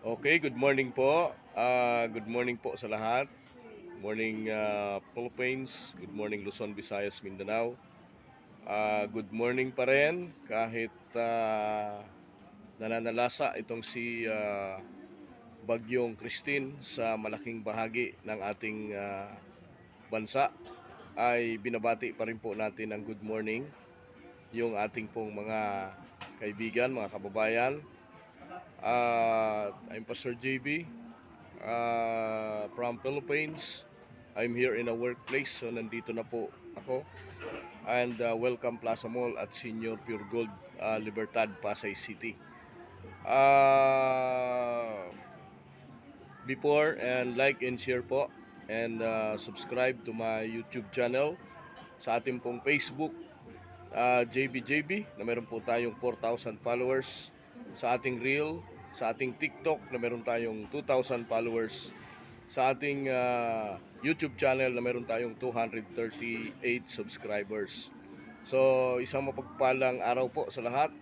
Okay, good morning po. Good morning po sa lahat. Morning Philippines, good morning Luzon, Visayas, Mindanao. Good morning pa rin kahit nananalasa itong si Bagyong Christine sa malaking bahagi ng ating bansa ay binabati pa rin po natin ng good morning yung ating pong mga kaibigan, mga kababayan. I'm Pastor JB from Philippines. I'm here in a workplace, so nandito na po ako. And welcome Plaza Mall at Senior Pure Gold Libertad, Pasay City. Uh, Before and like and share po and subscribe to my YouTube channel, sa ating pong Facebook JBJB na meron po tayong 4,000 followers, sa ating Reel, sa ating TikTok na meron tayong 2,000 followers, sa ating YouTube channel na meron tayong 238 subscribers. So isang mapagpalang araw po sa lahat,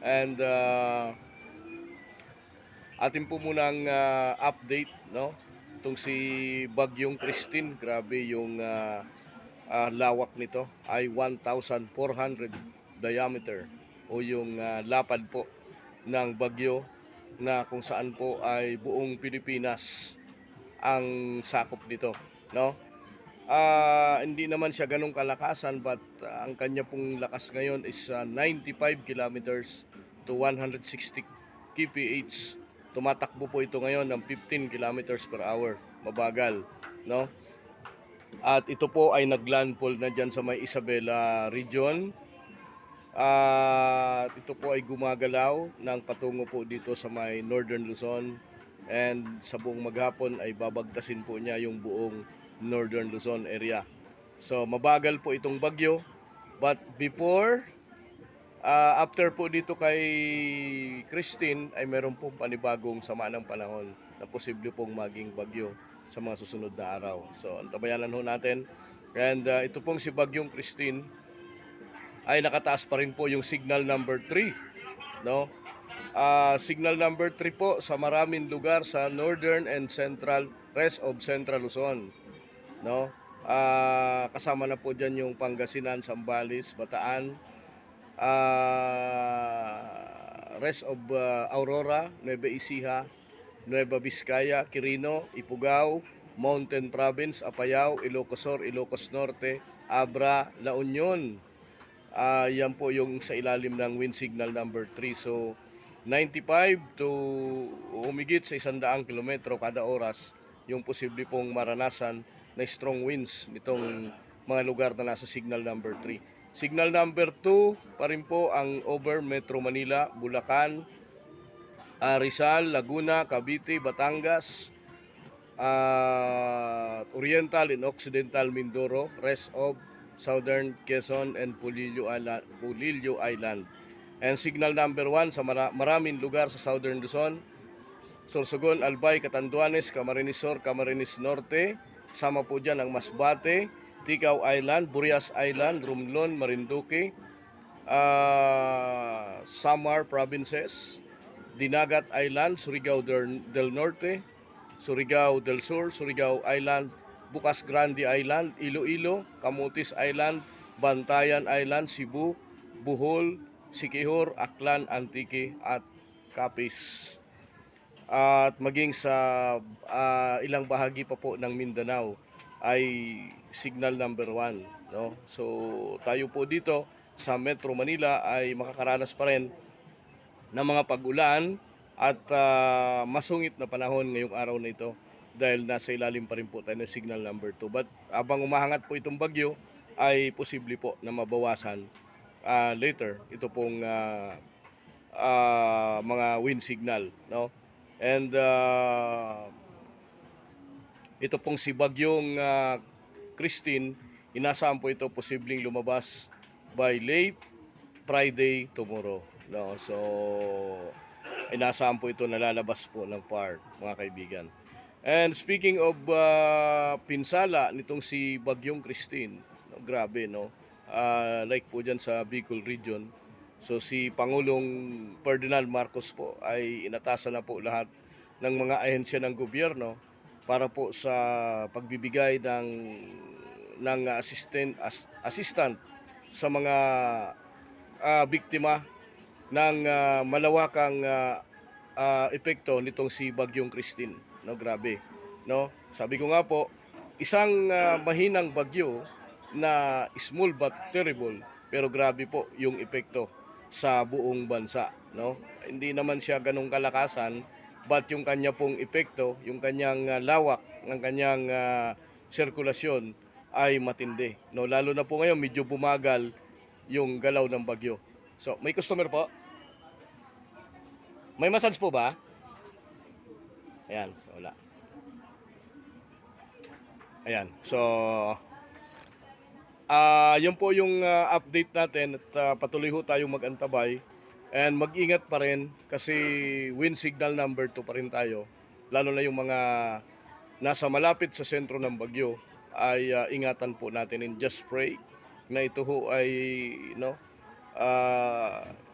and atin po munang update, no? Itong si Bagyong Christine, grabe yung lawak nito ay 1,400 diameter o yung lapad po ng bagyo na kung saan po ay buong Pilipinas ang sakop nito, no? Hindi naman siya ganong kalakasan, but ang kanya pong lakas ngayon is 95 kilometers to 160 kph. Tumatakbo po ito ngayon ng 15 kilometers per hour. Mabagal, no? At ito po ay naglandfall na dyan sa may Isabela region. At ito po ay gumagalaw ng patungo po dito sa may Northern Luzon. And sa buong maghapon ay babagtasin po niya yung buong Northern Luzon area. So mabagal po itong bagyo. But after po dito kay Christine ay meron pong panibagong sama ng panahon na posible pong maging bagyo sa mga susunod na araw. So antabayanan ho natin. And ito pong si Bagyong Christine ay nakataas pa rin po yung signal number 3, no? Signal number 3 po sa maraming lugar sa northern and central rest of Central Luzon, no? Kasama na po diyan yung Pangasinan, Zambales, Bataan, rest of Aurora, Nueva Ecija, Nueva Vizcaya, Quirino, Ifugao, Mountain Province, Apayao, Ilocos Sur, Ilocos Norte, Abra, La Union. Yan po yung sa ilalim ng wind signal number 3. So 95 to umigit sa 100 kilometro kada oras yung posible pong maranasan na strong winds nitong mga lugar na nasa signal number 3. Signal number 2 pa rin po ang over Metro Manila, Bulacan, Rizal, Laguna, Cavite, Batangas, Oriental and Occidental Mindoro, rest of Southern Quezon and Pulilio Island. And signal number 1 sa maraming lugar sa Southern Luzon, Sorsogon, Albay, Catanduanes, Camarines Sur, Camarines Norte. Kasama po dyan ang Masbate, Ticao Island, Burias Island, Romblon, Marinduque, Samar Provinces, Dinagat Island, Surigao del Norte, Surigao del Sur, Surigao Island, Bukas Grande Island, Iloilo, Camotes Island, Bantayan Island, Cebu, Bohol, Siquijor, Aklan, Antique at Capiz. At maging sa ilang bahagi pa po ng Mindanao ay signal number 1, no? So tayo po dito sa Metro Manila ay makakaranas pa rin ng mga pag-ulan at masungit na panahon ngayong araw na ito dahil nasa ilalim pa rin po tayo ng signal number 2. But abang umahangat po itong bagyo ay posible po na mabawasan later ito pong mga wind signal, no? And ito pong si Bagyong Christine, inasahan po ito posibleng lumabas by late Friday tomorrow, no? So inasahan po ito na lalabas po ng PAR, mga kaibigan. And speaking of pinsala nitong si Bagyong Christine, no, grabe, no? Like po dyan sa Bicol region, so si Pangulong Ferdinand Marcos po ay inatasan na po lahat ng mga ahensya ng gobyerno para po sa pagbibigay ng assistant sa mga biktima ng malawakang epekto nitong si Bagyong Christine. No, grabe. No? Sabi ko nga po, isang mahinang bagyo na small but terrible, pero grabe po yung epekto sa buong bansa, no? Hindi naman siya ganong kalakasan, but yung kanya pong epekto, yung kanyang lawak ng kanyang sirkulasyon ay matindi, no? Lalo na po ngayon medyo bumagal yung galaw ng bagyo. So, may customer po? May massage po ba? Ayan, so wala. Ayan, so yun po yung update natin at patuloy ho tayong mag-antabay and mag-ingat pa rin kasi wind signal number 2 pa rin tayo. Lalo na yung mga nasa malapit sa sentro ng bagyo ay ingatan po natin and just pray na ito ho ay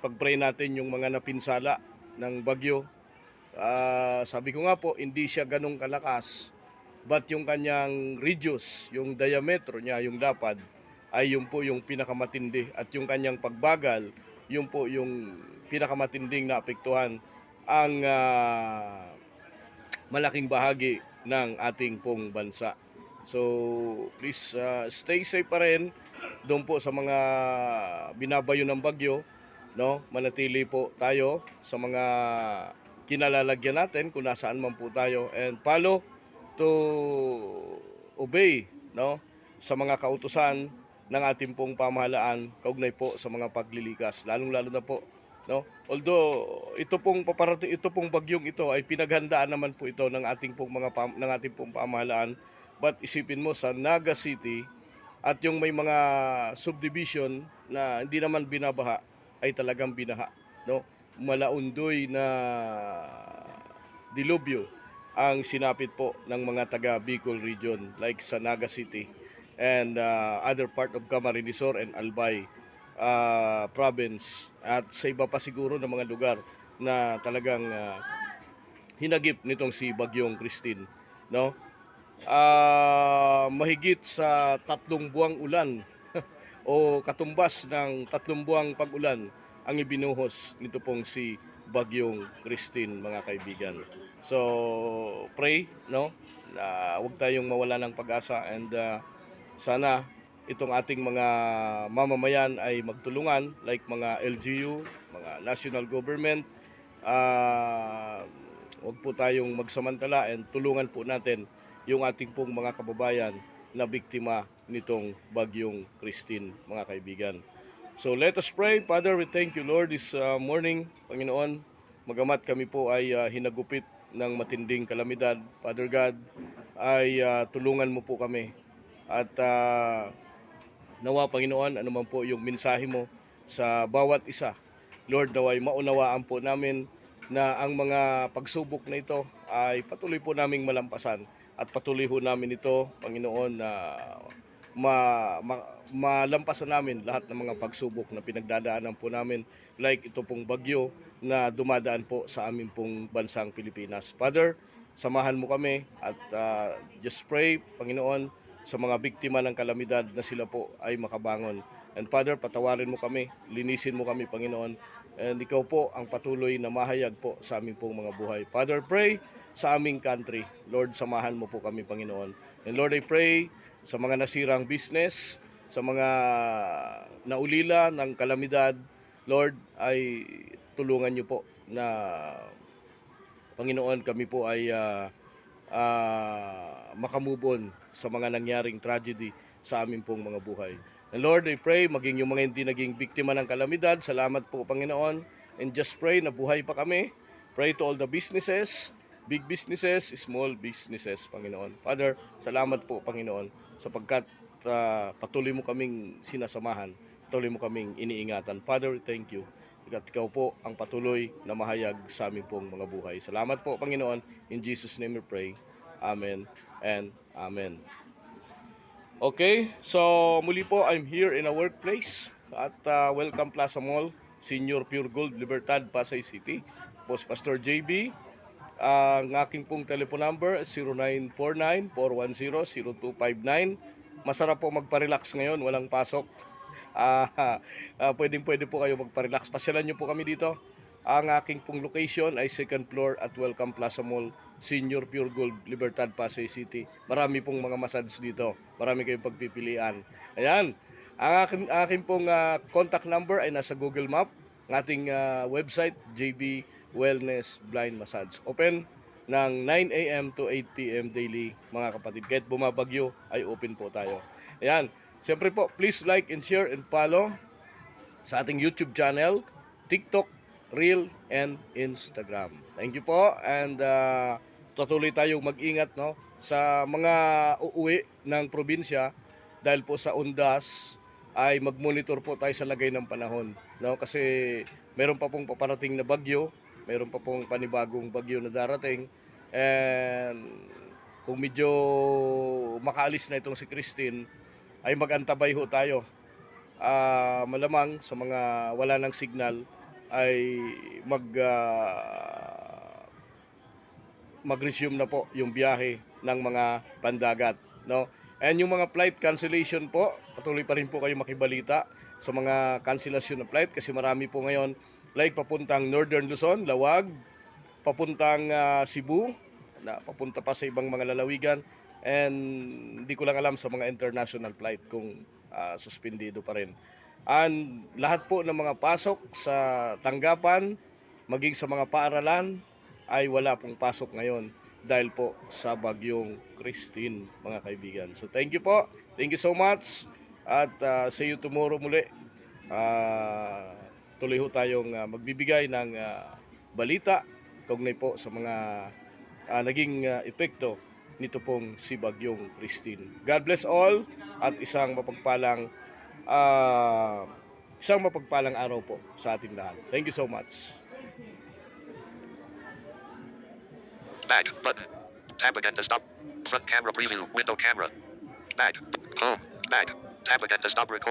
pag-pray natin yung mga napinsala ng bagyo. Sabi ko nga po, hindi siya ganong kalakas, but yung kanyang radius, yung diametro niya, yung lapad, ay yun po yung pinakamatindi at yung kanyang pagbagal, yun po yung pinakamatinding naapektuhan ang malaking bahagi ng ating pong bansa. So please stay safe pa rin doon po sa mga binabayo ng bagyo, no? Manatili po tayo sa mga kinalalagyan natin kung nasaan man po tayo and follow to obey, no, sa mga kautusan ng ating pong pamahalaan kaugnay po sa mga paglilikas, lalong-lalo na po, no, although ito pong paparating, ito pong bagyong ito ay pinaghandaan naman po ito ng ating pong ng ating pong pamahalaan, but isipin mo sa Naga City at yung may mga subdivision na hindi naman binabaha ay talagang binaha, no, malaundoy na dilubyo ang sinapit po ng mga taga Bicol region like sa Naga City and other part of Camarines Sur and Albay province at sa iba pa siguro ng mga lugar na talagang hinagip nitong si Bagyong Christine, no? Mahigit sa 3 buwang ulan o katumbas ng 3 buwang pag-ulan ang ibinuhos nito pong si Bagyong Christine, mga kaibigan. So, pray, no, na huwag tayong mawala ng pag-asa and sana itong ating mga mamamayan ay magtulungan like mga LGU, mga national government. Huwag po tayong magsamantala and tulungan po natin yung ating pong mga kababayan na biktima nitong Bagyong Christine, mga kaibigan. So let us pray. Father, we thank you, Lord, this morning, Panginoon. Magamat kami po ay hinagupit ng matinding kalamidad, Father God, ay tulungan mo po kami. At nawa, Panginoon, anuman po yung mensahe mo sa bawat isa, Lord, naway maunawaan po namin na ang mga pagsubok na ito ay patuloy po naming malampasan at patuloy po namin ito, Panginoon, na malampasan namin lahat ng mga pagsubok na pinagdadaanan po namin like ito pong bagyo na dumadaan po sa amin pong bansang Pilipinas. Father, samahan mo kami at just pray, Panginoon, sa mga biktima ng kalamidad na sila po ay makabangon. And Father, patawarin mo kami, linisin mo kami, Panginoon. And ikaw po ang patuloy na mahayag po sa aming pong mga buhay. Father, pray sa aming country. Lord, samahan mo po kami, Panginoon. And Lord, I pray sa mga nasirang business, sa mga naulila ng kalamidad, Lord, ay tulungan niyo po na, Panginoon, kami po ay makamove on sa mga nangyaring tragedy sa aming pong mga buhay. And Lord, I pray, maging yung mga hindi naging biktima ng kalamidad, salamat po, Panginoon. And just pray na buhay pa kami. Pray to all the businesses, big businesses, small businesses, Panginoon. Father, salamat po, Panginoon, sapagkat patuloy mo kaming sinasamahan, patuloy mo kaming iniingatan. Father, thank you. At ikaw po ang patuloy na mahayag sa aming pong mga buhay. Salamat po, Panginoon. In Jesus' name we pray. Amen and Amen. Okay, so muli po, I'm here in a workplace at Welcome Plaza Mall, Senior Pure Gold, Libertad, Pasay City. Boss Pastor JB. Ang aking pong telephone number 0949-410-0259. Masarap po magpa-relax ngayon, walang pasok. Pwede po kayo magpa-relax. Pasyalan nyo po kami dito. Ang aking pong location ay 2nd floor at Welcome Plaza Mall, Senior Pure Gold, Libertad, Pasay City. Marami pong mga massage dito. Marami kayong pagpipilian. Ayan. Ang aking pong contact number ay nasa Google Map. Ang ating website, JB Wellness Blind Massage. Open ng 9 a.m. to 8 p.m. daily, mga kapatid. Kahit bumabagyo, ay open po tayo. Ayan. Siyempre po, please like and share and follow sa ating YouTube channel, TikTok, Reel, and Instagram. Thank you po, and patuloy tayong mag-ingat, no, sa mga uuwi ng probinsya dahil po sa undas ay mag-monitor po tayo sa lagay ng panahon, no, kasi meron pa pong paparating na bagyo, meron pa pong panibagong bagyo na darating, and kung medyo makaalis na itong si Christine ay mag-antabay ho tayo. Malamang sa mga wala ng signal ay mag-resume na po yung biyahe ng mga pandagat, no? And yung mga flight cancellation po, patuloy pa rin po kayo makibalita sa mga cancellation ng flight kasi marami po ngayon, like papuntang Northern Luzon, Lawag, papuntang Cebu, na papunta pa sa ibang mga lalawigan, and hindi ko lang alam sa mga international flight kung suspendido pa rin. And lahat po ng mga pasok sa tanggapan, maging sa mga paaralan, ay wala pong pasok ngayon dahil po sa bagyong Christine, mga kaibigan. So thank you po. Thank you so much. At see you tomorrow muli. Tuloy ho tayong magbibigay ng balita kaugnay po sa mga naging epekto nito pong si bagyong Christine. God bless all at isang mapagpalang araw po sa ating lahat. Thank you so much. Back button. Tab again to stop. Front camera preview. Window camera. Back. Home. Back. Tab again to stop record.